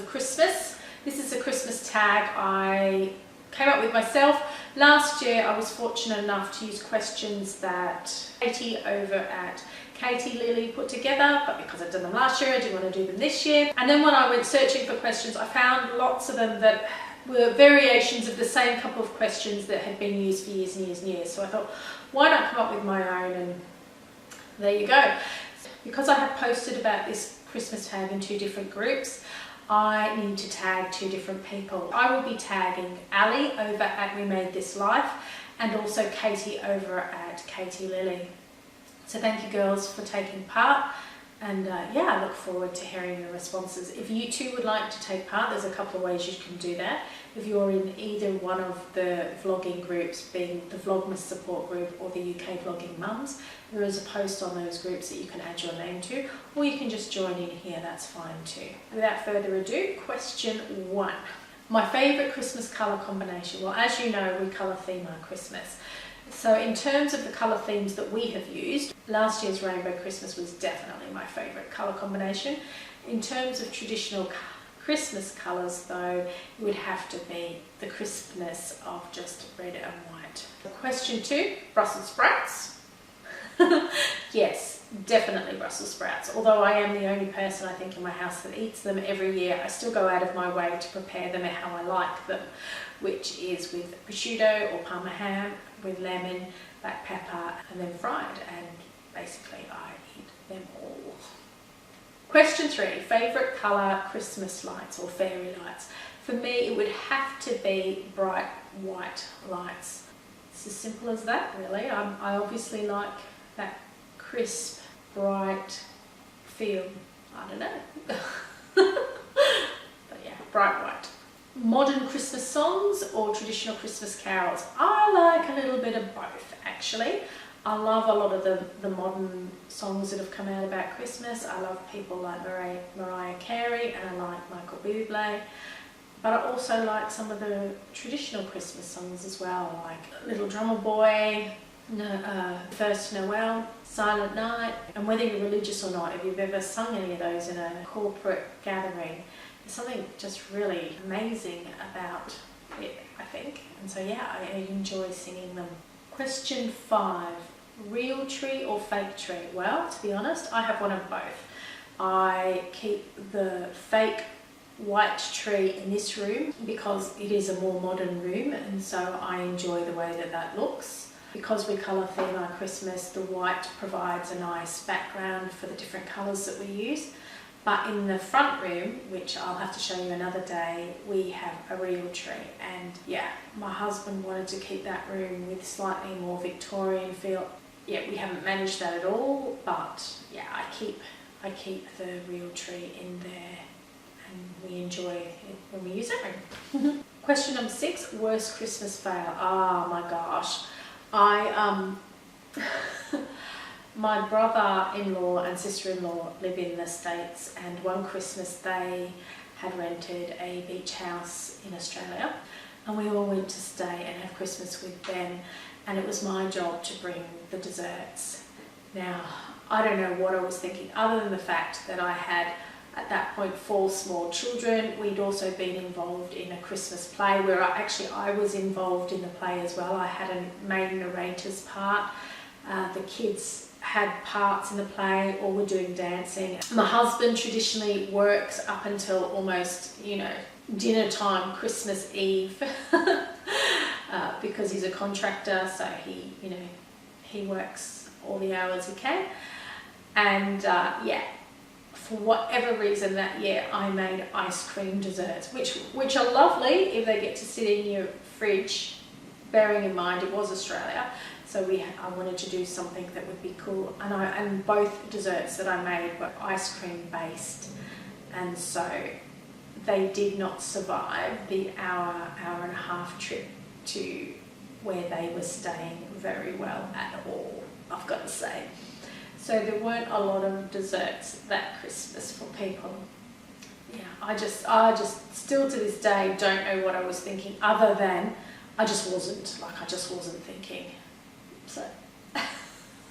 of Christmas. This is a Christmas tag I came up with myself. Last year I was fortunate enough to use questions that Katie over at Katie Lily put together, but because I'd done them last year I didn't want to do them this year. And then when I went searching for questions, I found lots of them that were variations of the same couple of questions that had been used for years and years and years. So I thought, why not come up with my own, and there you go. Because I have posted about this Christmas tag in 2 different groups, I need to tag 2 different people. I will be tagging Ali over at We Made This Life and also Katie over at Katie Lily. So thank you girls for taking part, and yeah, I look forward to hearing your responses. If you too would like to take part, there's a couple of ways you can do that. If you're in either one of the vlogging groups, being the Vlogmas support group or the UK Vlogging Mums, there is a post on those groups that you can add your name to, or you can just join in here, that's fine too. Without further ado, question 1. My favourite Christmas colour combination. Well, as you know, we colour theme our Christmas. So in terms of the colour themes that we have used, last year's Rainbow Christmas was definitely my favourite colour combination. In terms of traditional Christmas colours though, it would have to be the crispness of just red and white. Question 2, Brussels sprouts. Yes, definitely Brussels sprouts. Although I am the only person I think in my house that eats them every year, I still go out of my way to prepare them how I like them, which is with prosciutto or parma ham, with lemon, black pepper, and then fried, and basically I eat them all. Question 3, favourite colour Christmas lights or fairy lights. For me it would have to be bright white lights. It's as simple as that really. I obviously like that crisp, bright feel. I don't know. But yeah, bright white. Modern Christmas songs or traditional Christmas carols? I like a little bit of both actually. I love a lot of the modern songs that have come out about Christmas. I love people like Mariah Carey, and I like Michael Bublé. But I also like some of the traditional Christmas songs as well, like Little Drummer Boy, First Noel, Silent Night. And whether you're religious or not, if you've ever sung any of those in a corporate gathering, there's something just really amazing about it, I think. And so yeah, I enjoy singing them. Question 5, real tree or fake tree? Well, to be honest, I have one of both. I keep the fake white tree in this room because it is a more modern room, and so I enjoy the way that that looks. Because we colour theme our Christmas, the white provides a nice background for the different colours that we use. But in the front room, which I'll have to show you another day, we have a real tree. And yeah, my husband wanted to keep that room with slightly more Victorian feel. Yeah, we haven't managed that at all, but yeah, I keep the real tree in there, and we enjoy it when we use it. Question number 6, worst Christmas fail. Oh my gosh. My brother-in-law and sister-in-law live in the States, and one Christmas they had rented a beach house in Australia, and we all went to stay and have Christmas with them, and it was my job to bring the desserts. Now, I don't know what I was thinking, other than the fact that I had at that point 4 small children. We'd also been involved in a Christmas play where I was involved in the play as well. I had a main narrator's part. The kids had parts in the play or were doing dancing. My husband traditionally works up until almost, dinner time, Christmas Eve, because he's a contractor, so he works all the hours he can. And yeah, for whatever reason that year I made ice cream desserts, which are lovely if they get to sit in your fridge, bearing in mind it was Australia. So I wanted to do something that would be cool, and both desserts that I made were ice cream based, and so they did not survive the hour and a half trip to where they were staying very well at all, I've got to say. So there weren't a lot of desserts that Christmas for people. Yeah, I just still to this day don't know what I was thinking, other than I just wasn't thinking. So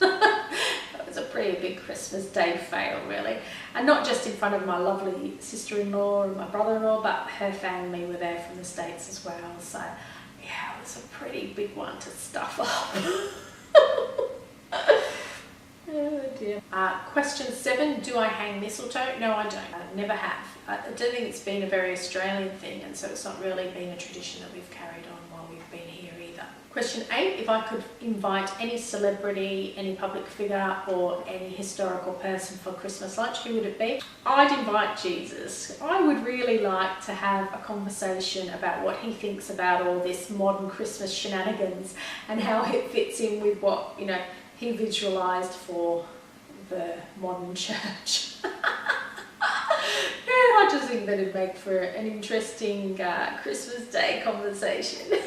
that was a pretty big Christmas Day fail, really. And not just in front of my lovely sister-in-law and my brother-in-law, but her family were there from the States as well. So yeah, it was a pretty big one to stuff up. Oh dear. Question 7, do I hang mistletoe? No, I don't. I never have. I don't think it's been a very Australian thing, and so it's not really been a tradition that we've carried on while we've been here either. Question 8, if I could invite any celebrity, any public figure or any historical person for Christmas lunch, who would it be? I'd invite Jesus. I would really like to have a conversation about what he thinks about all this modern Christmas shenanigans and how it fits in with what, you know, he visualised for the modern church. Yeah, I just think that it'd make for an interesting Christmas Day conversation.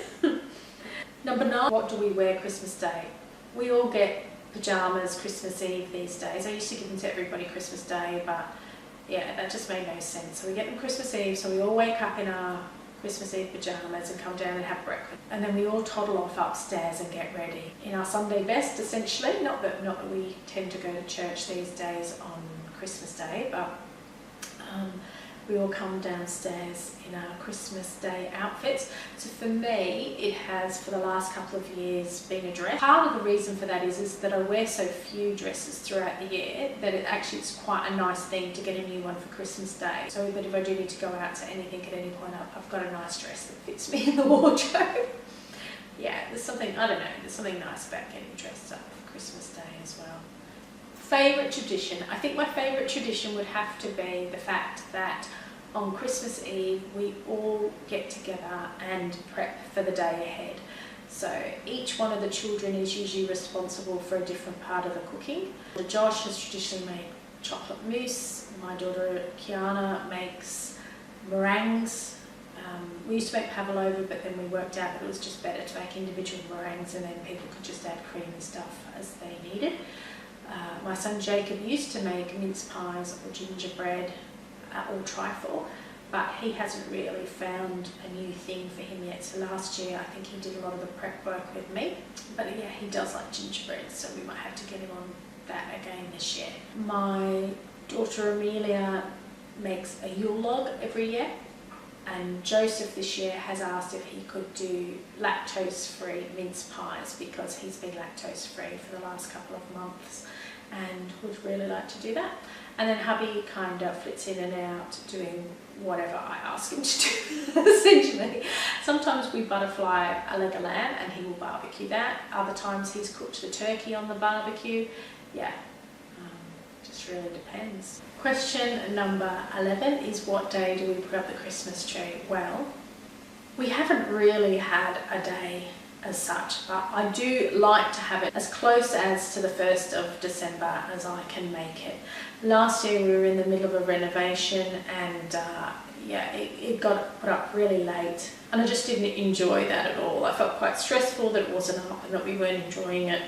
Number 9, what do we wear Christmas Day? We all get pyjamas Christmas Eve these days. I used to give them to everybody Christmas Day, but yeah, that just made no sense. So we get them Christmas Eve, so we all wake up in our Christmas Eve pyjamas and come down and have breakfast. And then we all toddle off upstairs and get ready in our Sunday best, essentially. Not that we tend to go to church these days on Christmas Day, but we all come downstairs in our Christmas Day outfits. So for me, it has for the last couple of years been a dress. Part of the reason for that is that I wear so few dresses throughout the year that it actually is quite a nice thing to get a new one for Christmas Day. So that if I do need to go out to anything at any point, I've got a nice dress that fits me in the wardrobe. Yeah, there's something, I don't know, there's something nice about getting dressed up for Christmas Day as well. Favourite tradition? I think my favourite tradition would have to be the fact that on Christmas Eve we all get together and prep for the day ahead. So each one of the children is usually responsible for a different part of the cooking. Josh has traditionally made chocolate mousse. My daughter Kiana makes meringues. We used to make pavlova, but then we worked out that it was just better to make individual meringues and then people could just add cream and stuff as they needed. My son Jacob used to make mince pies or gingerbread or trifle, but he hasn't really found a new thing for him yet. So last year I think he did a lot of the prep work with me, but yeah, he does like gingerbread, so we might have to get him on that again this year. My daughter Amelia makes a Yule log every year, and Joseph this year has asked if he could do lactose-free mince pies because he's been lactose-free for the last couple of months and would really like to do that. And then hubby kind of flits in and out doing whatever I ask him to do, essentially. Sometimes we butterfly a leg of lamb and he will barbecue that. Other times he's cooked the turkey on the barbecue. Yeah, just really depends. Question number 11 is, what day do we put up the Christmas tree? Well, we haven't really had a day as such, but I do like to have it as close as to the 1st of December as I can make it. Last year we were in the middle of a renovation and yeah, it got put up really late and I just didn't enjoy that at all. I felt quite stressful that it wasn't up and that we weren't enjoying it.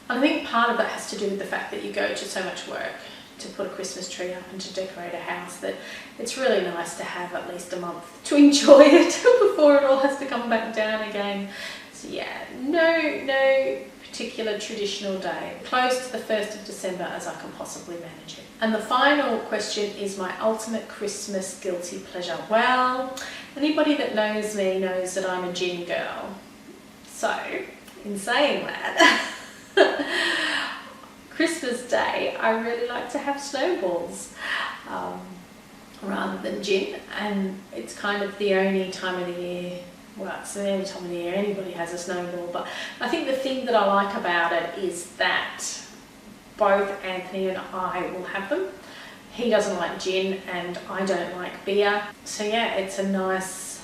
And I think part of that has to do with the fact that you go to so much work to put a Christmas tree up and to decorate a house that it's really nice to have at least a month to enjoy it before it all has to come back down again. So yeah, no particular traditional day. Close to the 1st of December as I can possibly manage it. And the final question is my ultimate Christmas guilty pleasure. Well, anybody that knows me knows that I'm a gin girl. So, in saying that, Christmas Day, I really like to have snowballs rather than gin, and it's kind of the only time of the year, well, it's the only time of the year anybody has a snowball, but I think the thing that I like about it is that both Anthony and I will have them. He doesn't like gin and I don't like beer, so yeah, it's a nice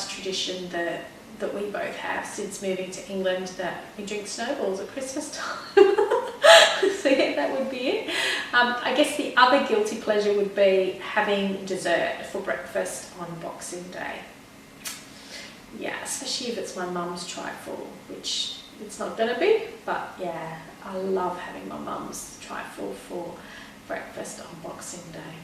tradition that we both have since moving to England, that we drink snowballs at Christmas time. So yeah, that would be it. I guess the other guilty pleasure would be having dessert for breakfast on Boxing Day. Yeah, especially if it's my mum's trifle, which it's not going to be, but yeah, I love having my mum's trifle for breakfast on Boxing Day.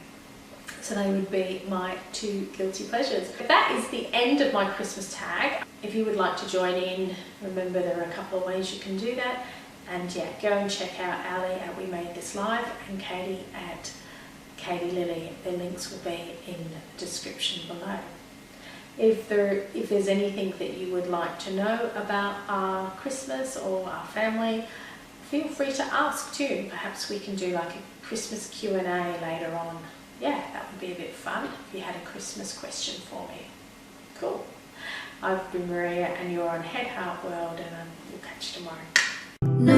So they would be my 2 guilty pleasures. That is the end of my Christmas tag. If you would like to join in, remember there are a couple of ways you can do that. And yeah, go and check out Ali at We Made This Live and Katie at Katie Lilly. Their links will be in the description below. If there's anything that you would like to know about our Christmas or our family, feel free to ask too. Perhaps we can do like a Christmas Q&A later on. Yeah, that would be a bit fun if you had a Christmas question for me. Cool. I've been Maria and you're on Head Heart World, and we'll catch you tomorrow.